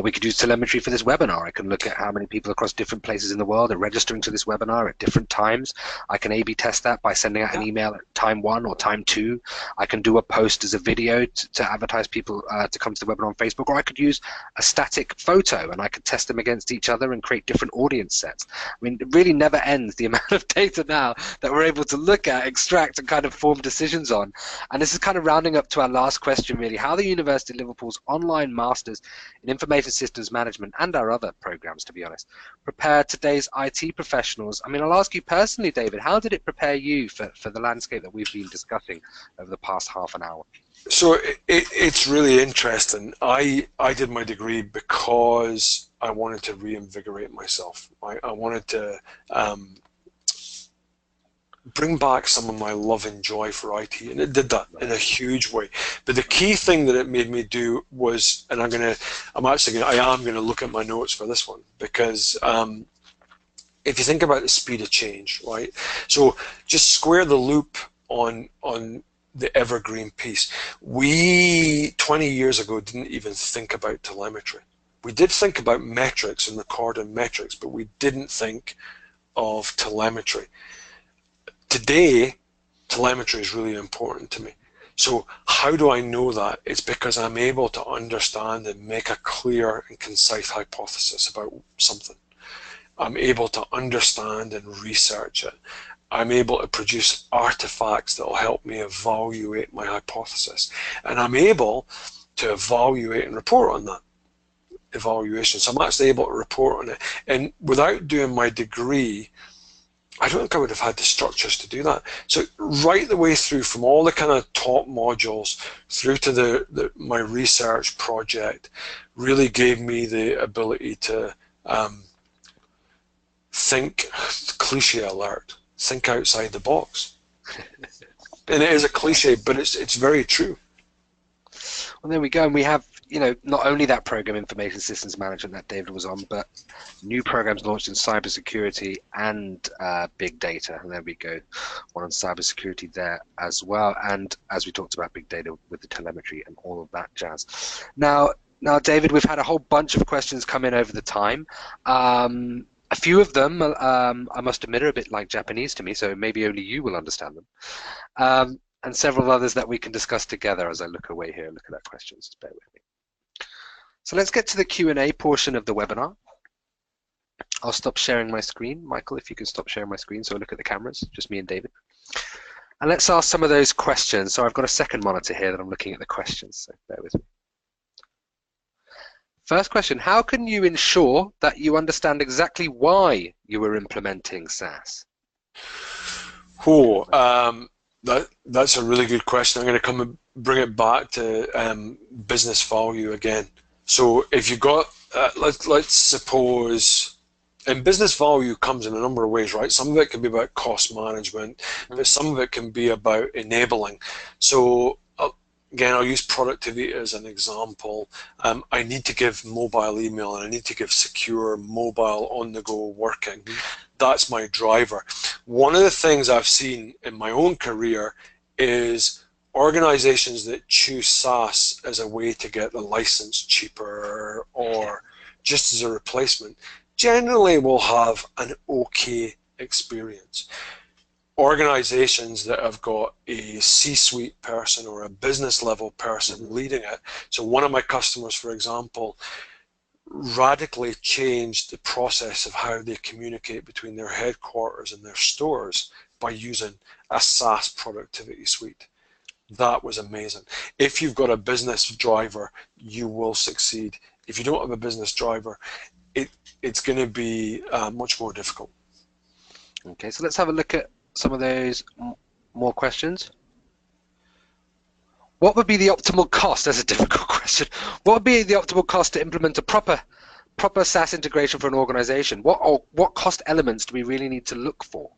We could use telemetry for this webinar. I can look at how many people across different places in the world are registering to this webinar at different times. I can A/B test that by sending out an email at time 1 or time 2. I can do a post as a video to advertise people to come to the webinar on Facebook, or I could use a static photo and I could test them against each other and create different audience sets. I mean, it really never ends, the amount of data now that we're able to look at, extract, and kind of form decisions on. And this is kind of rounding up to our last question, really. How the University of Liverpool's online masters in information systems management, and our other programs, to be honest, prepare today's IT professionals. I mean, I'll ask you personally, David, how did it prepare you for the landscape that we've been discussing over the past half an hour? So it's really interesting. I did my degree because I wanted to reinvigorate myself. I wanted to bring back some of my love and joy for IT, and it did that in a huge way. But the key thing that it made me do was, and I am gonna look at my notes for this one, because if you think about the speed of change, right? So just square the loop on the evergreen piece. We 20 years ago didn't even think about telemetry. We did think about metrics and recording metrics, but we didn't think of telemetry. Today, telemetry is really important to me. So how do I know that? It's because I'm able to understand and make a clear and concise hypothesis about something. I'm able to understand and research it. I'm able to produce artifacts that will help me evaluate my hypothesis. And I'm able to evaluate and report on that evaluation. So I'm actually able to report on it. And without doing my degree, I don't think I would have had the structures to do that. So right the way through, from all the kind of top modules through to my research project, really gave me the ability to think, cliche alert, think outside the box. And it is a cliche, but it's very true. Well, there we go. And we have, not only that program, Information Systems Management, that David was on, but new programs launched in cybersecurity and big data. And there we go, one on cybersecurity there as well. And as we talked about big data with the telemetry and all of that jazz. Now, David, we've had a whole bunch of questions come in over the time. A few of them, I must admit, are a bit like Japanese to me, so maybe only you will understand them. And several others that we can discuss together as I look away here and look at that question. Just bear with me. So let's get to the Q&A portion of the webinar. I'll stop sharing my screen. Michael, if you can stop sharing my screen so I look at the cameras, just me and David. And let's ask some of those questions. So I've got a second monitor here that I'm looking at the questions, so bear with me. First question, how can you ensure that you understand exactly why you are implementing SaaS? That's a really good question. I'm going to come and bring it back to business value again. So if you've got, let's suppose, and business value comes in a number of ways, right? Some of it can be about cost management, but some of it can be about enabling. So again, I'll use productivity as an example. I need to give mobile email and I need to give secure mobile on-the-go working. That's my driver. One of the things I've seen in my own career is organizations that choose SaaS as a way to get the license cheaper or just as a replacement generally will have an okay experience. Organizations that have got a C-suite person or a business level person leading it. So one of my customers, for example, radically changed the process of how they communicate between their headquarters and their stores by using a SaaS productivity suite. That was amazing. If you've got a business driver, you will succeed. If you don't have a business driver, it's going to be much more difficult. Okay, so let's have a look at some of those more questions. What would be the optimal cost? That's a difficult question. What would be the optimal cost to implement a proper SaaS integration for an organization? What cost elements do we really need to look for?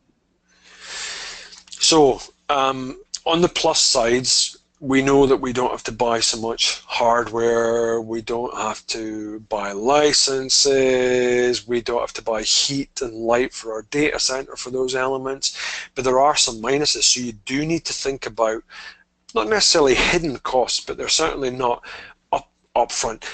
So on the plus sides, we know that we don't have to buy so much hardware, we don't have to buy licenses, we don't have to buy heat and light for our data center for those elements, but there are some minuses. So you do need to think about not necessarily hidden costs, but they're certainly not upfront.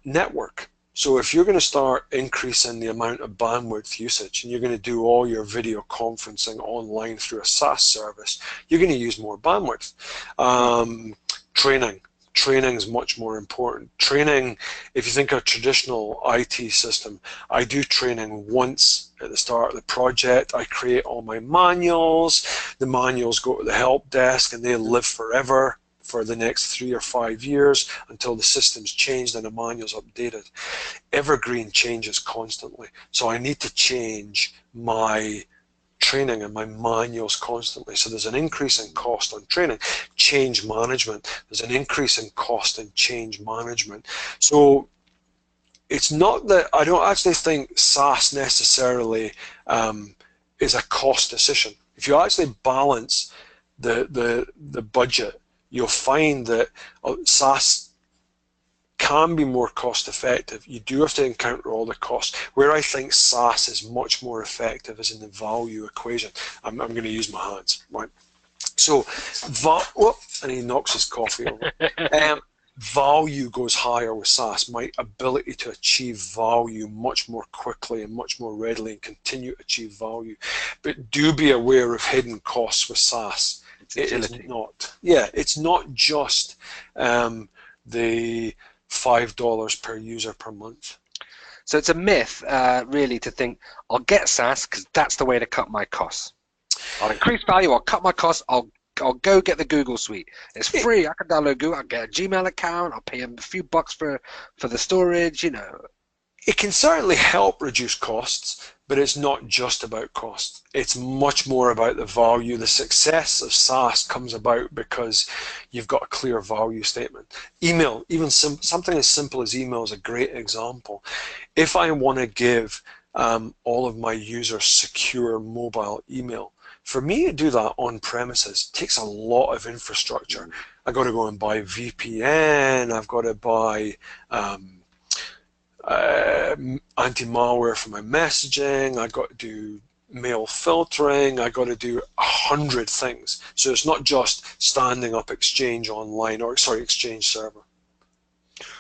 Network. So if you're going to start increasing the amount of bandwidth usage and you're going to do all your video conferencing online through a SaaS service, you're going to use more bandwidth. Training is much more important. Training, if you think of a traditional IT system, I do training once at the start of the project. I create all my manuals. The manuals go to the help desk and they live forever for the next 3 or 5 years until the system's changed and the manual's updated. Evergreen changes constantly, so I need to change my training and my manuals constantly. So there's an increase in cost on training. Change management, there's an increase in cost in change management. So it's not that I don't actually think SaaS necessarily is a cost decision. If you actually balance the budget, you'll find that SaaS can be more cost effective. You do have to encounter all the costs. Where I think SaaS is much more effective is in the value equation. I'm going to use my hands, right? So, and he knocks his coffee over. Value goes higher with SaaS. My ability to achieve value much more quickly and much more readily and continue to achieve value. But do be aware of hidden costs with SaaS. It is not. Yeah, it's not just the $5 per user per month. So it's a myth, really, to think I'll get SaaS because that's the way to cut my costs. I'll increase value. I'll cut my costs. I'll go get the Google suite. It's free. I can download Google. I'll get a Gmail account. I'll pay them a few bucks for the storage. You know, it can certainly help reduce costs, but it's not just about cost. It's much more about the value. The success of SaaS comes about because you've got a clear value statement. Email, even something as simple as email is a great example. If I want to give all of my users secure mobile email, for me to do that on premises takes a lot of infrastructure. I've got to go and buy VPN, I've got to buy anti-malware for my messaging, I got to do mail filtering, I got to do 100 things. So it's not just standing up Exchange online, or sorry, Exchange server.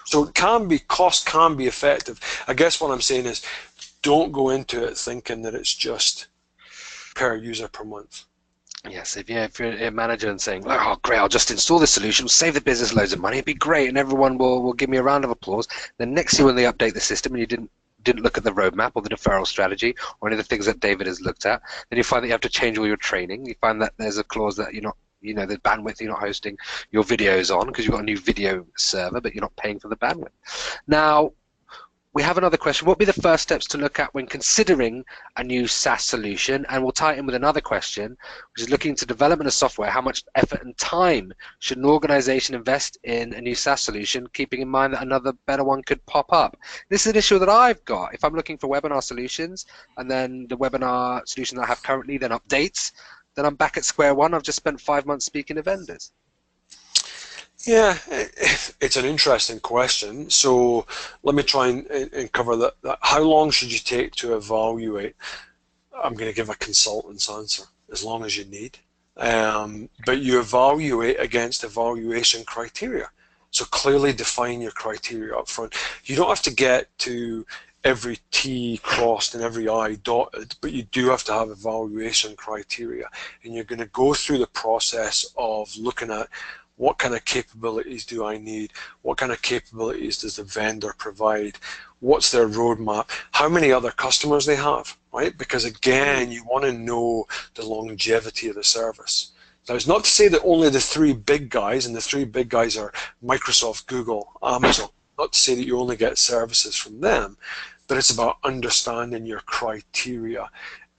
So it can be, cost can be effective. I guess what I'm saying is don't go into it thinking that it's just per user per month. Yes, if you're a manager and saying, oh great, I'll just install this solution, save the business loads of money, it'd be great, and everyone will give me a round of applause. Then next year when they update the system and you didn't look at the roadmap or the deferral strategy or any of the things that David has looked at, then you find that you have to change all your training. You find that there's a clause that you're not, you know, the bandwidth you're not hosting your videos on because you've got a new video server, but you're not paying for the bandwidth. Now, we have another question. What would be the first steps to look at when considering a new SaaS solution? And we'll tie it in with another question, which is looking to development of software. How much effort and time should an organization invest in a new SaaS solution, keeping in mind that another better one could pop up? This is an issue that I've got. If I'm looking for webinar solutions and then the webinar solution that I have currently then updates, then I'm back at square one. I've just spent 5 months speaking to vendors. Yeah, it's an interesting question. So let me try and cover that. How long should you take to evaluate? I'm going to give a consultant's answer. As long as you need. but you evaluate against evaluation criteria. So clearly define your criteria up front. You don't have to get to every T crossed and every I dotted, but you do have to have evaluation criteria. And you're going to go through the process of looking at what kind of capabilities do I need, what kind of capabilities does the vendor provide, what's their roadmap, how many other customers they have, right? Because again, you want to know the longevity of the service. Now, it's not to say that only the three big guys, and the three big guys are Microsoft, Google, Amazon, not to say that you only get services from them, but it's about understanding your criteria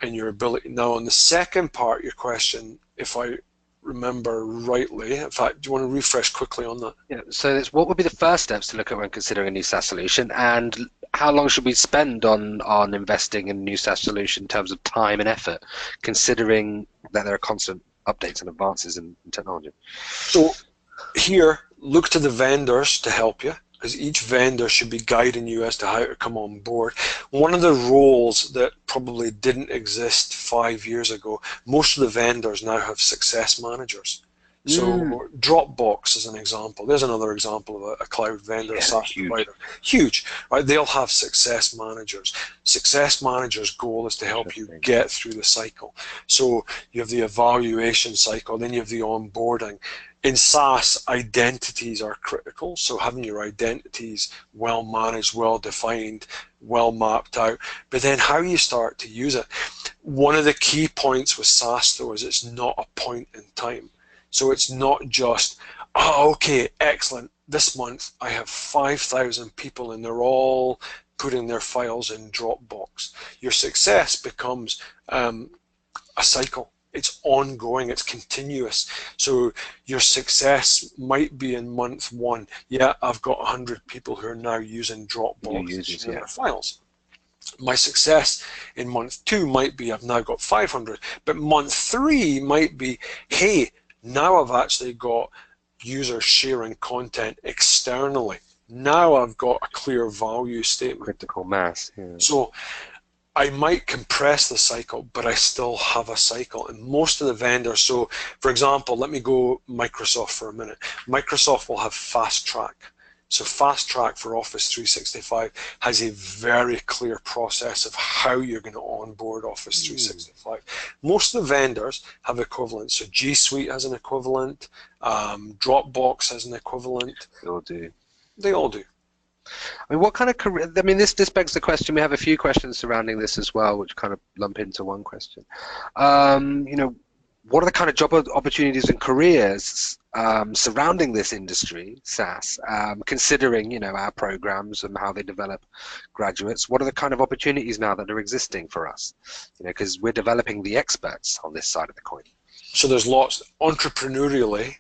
and your ability. Now, on the second part of your question, if I remember rightly, in fact, do you want to refresh quickly on that? Yeah, so it's, what would be the first steps to look at when considering a new SaaS solution, and how long should we spend on investing in a new SaaS solution in terms of time and effort, considering that there are constant updates and advances in technology? So here, look to the vendors to help you, because each vendor should be guiding you as to how to come on board. One of the roles that probably didn't exist 5 years ago, most of the vendors now have success managers. So Dropbox is an example. There's another example of a cloud vendor, a SaaS provider. Huge, right? They'll have success managers. Success managers' goal is to help you get through the cycle. So you have the evaluation cycle, then you have the onboarding. In SaaS, identities are critical, so having your identities well managed, well defined, well mapped out, but then how you start to use it. One of the key points with SaaS, though, is it's not a point in time. So it's not just, oh, okay, excellent, this month I have 5,000 people and they're all putting their files in Dropbox. Your success becomes a cycle. It's ongoing, it's continuous. So your success might be in month 1. Yeah, I've got 100 people who are now using Dropbox in their files. My success in month 2 might be I've now got 500, but month 3 might be, hey, now I've actually got users sharing content externally. Now I've got a clear value statement. Critical mass. Yeah. So I might compress the cycle, but I still have a cycle. And most of the vendors, so for example, let me go Microsoft for a minute. Microsoft will have Fast Track. So Fast Track for Office 365 has a very clear process of how you're going to onboard Office 365. Most of the vendors have equivalents. So G Suite has an equivalent, Dropbox has an equivalent. They all do. They all do. I mean, what kind of career? I mean, this begs the question. We have a few questions surrounding this as well, which kind of lump into one question. You know, what are the kind of job opportunities and careers surrounding this industry, SaaS? Considering, you know, our programs and how they develop graduates, what are the kind of opportunities now that are existing for us? You know, because we're developing the experts on this side of the coin. So there's lots entrepreneurially.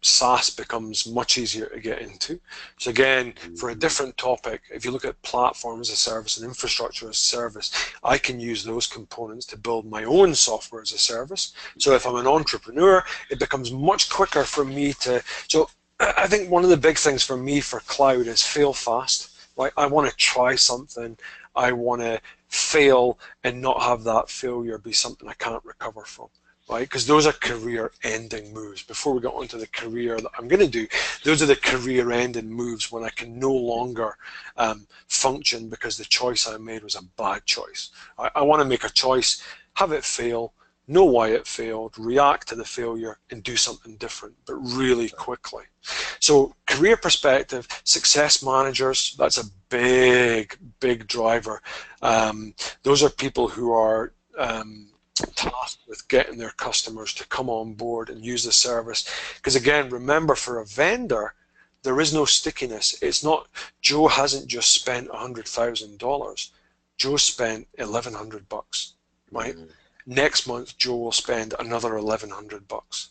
SaaS becomes much easier to get into. So again, for a different topic, if you look at platform as a service and infrastructure as a service, I can use those components to build my own software as a service. So if I'm an entrepreneur, it becomes much quicker for me to, so I think one of the big things for me for cloud is fail fast. Like, I want to try something, I want to fail and not have that failure be something I can't recover from. Right? Because those are career-ending moves. Before we get onto the career that I'm going to do, those are the career-ending moves when I can no longer function because the choice I made was a bad choice. I want to make a choice, have it fail, know why it failed, react to the failure, and do something different, but really quickly. So career perspective, success managers, that's a big, big driver. Those are people who are tasked with getting their customers to come on board and use the service. Because again, remember, for a vendor, there is no stickiness. It's not, Joe hasn't just spent $100,000. Joe spent $1,100, right? Next month, Joe will spend another $1,100.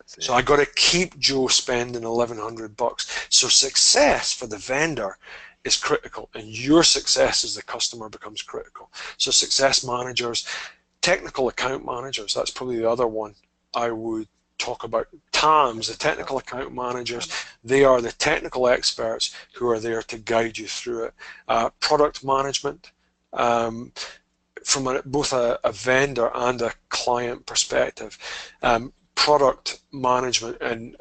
So I got to keep Joe spending $1,100. So success for the vendor is critical, and your success as the customer becomes critical. So success managers, technical account managers, that's probably the other one I would talk about. TAMs, the technical account managers, they are the technical experts who are there to guide you through it. Product management, from both a vendor and a client perspective. product management and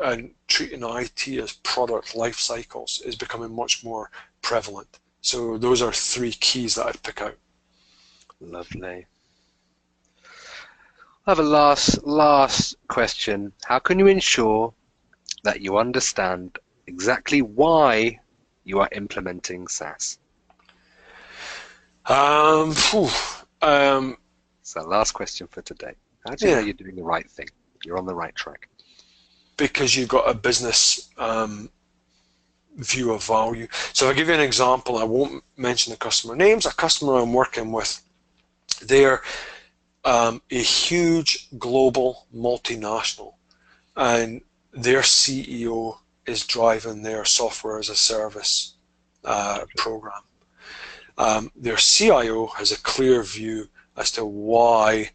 treating IT as product life cycles is becoming much more prevalent. So those are three keys that I'd pick out. Lovely. I have a last question. How can you ensure that you understand exactly why you are implementing SaaS? So last question for today. How do you know you're doing the right thing? You're on the right track. Because you've got a business view of value. So I'll give you an example. I won't mention the customer names. A customer I'm working with, they're a huge global multinational, and their CEO is driving their software as a service program. Their CIO has a clear view as to why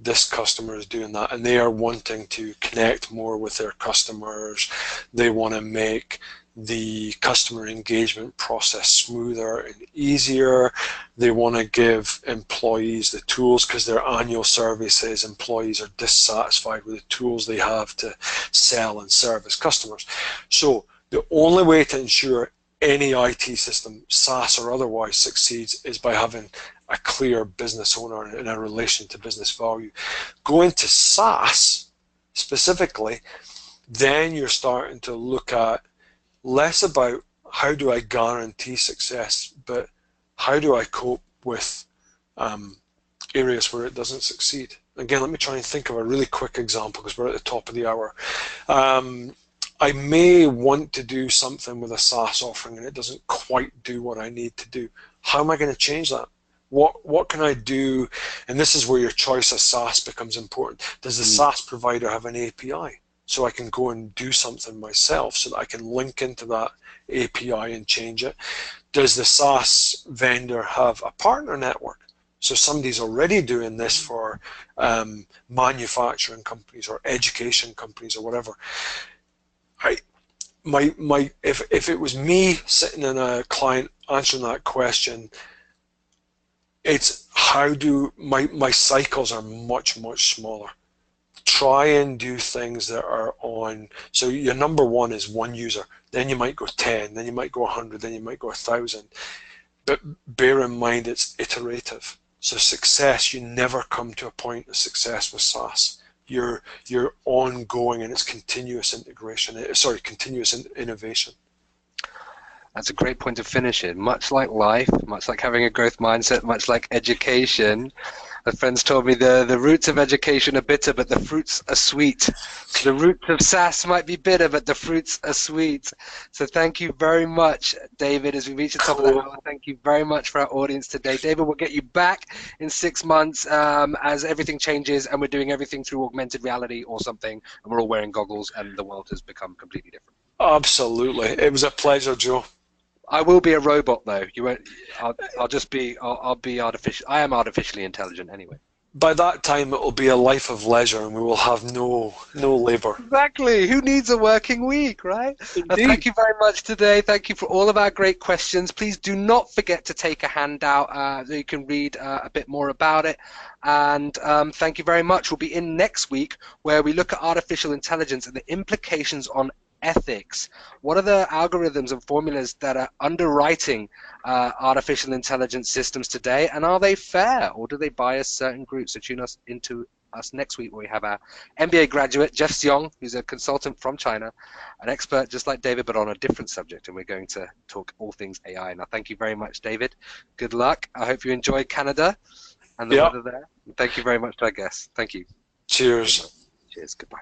this customer is doing that, and they are wanting to connect more with their customers. They want to make the customer engagement process smoother and easier. They want to give employees the tools, because their annual survey says employees are dissatisfied with the tools they have to sell and service customers. So the only way to ensure any IT system, SaaS or otherwise, succeeds is by having a clear business owner in a relation to business value. Going to SaaS specifically, then you're starting to look at less about how do I guarantee success, but how do I cope with areas where it doesn't succeed. Again, let me try and think of a really quick example, because we're at the top of the hour. I may want to do something with a SaaS offering and it doesn't quite do what I need to do. How am I going to change that? What can I do? And this is where your choice of SaaS becomes important. Does the SaaS provider have an API? So I can go and do something myself, so that I can link into that API and change it. Does the SaaS vendor have a partner network? So somebody's already doing this for manufacturing companies or education companies or whatever. If it was me sitting in a client answering that question, it's how do my cycles are much smaller. Try and do things that are on. So your number one is one user, then you might go 10, then you might go 100, then you might go 1,000. But bear in mind it's iterative. So success, you never come to a point of success with SaaS. You're ongoing, and it's continuous innovation. That's a great point to finish in. Much like life, much like having a growth mindset, much like education, the friends told me the roots of education are bitter, but the fruits are sweet. The roots of SaaS might be bitter, but the fruits are sweet. So thank you very much, David. As we reach the top of the hour, thank you very much for our audience today. David, we'll get you back in 6 months as everything changes and we're doing everything through augmented reality or something, and we're all wearing goggles and the world has become completely different. Absolutely. It was a pleasure, Joe. I will be a robot though. You won't. I'll just be. I'll be artificial. I am artificially intelligent anyway. By that time, it will be a life of leisure, and we will have no labor. Exactly. Who needs a working week, right? Thank you very much today. Thank you for all of our great questions. Please do not forget to take a handout so you can read a bit more about it. And thank you very much. We'll be in next week, where we look at artificial intelligence and the implications on ethics. What are the algorithms and formulas that are underwriting artificial intelligence systems today, and are they fair, or do they bias certain groups? So tune us into us next week, where we have our MBA graduate Jeff Xiong, who's a consultant from China, an expert just like David but on a different subject, and we're going to talk all things AI. Now thank you very much, David. Good luck. I hope you enjoy Canada and the weather there. And thank you very much to our guests. Thank you. Cheers. Cheers. Goodbye.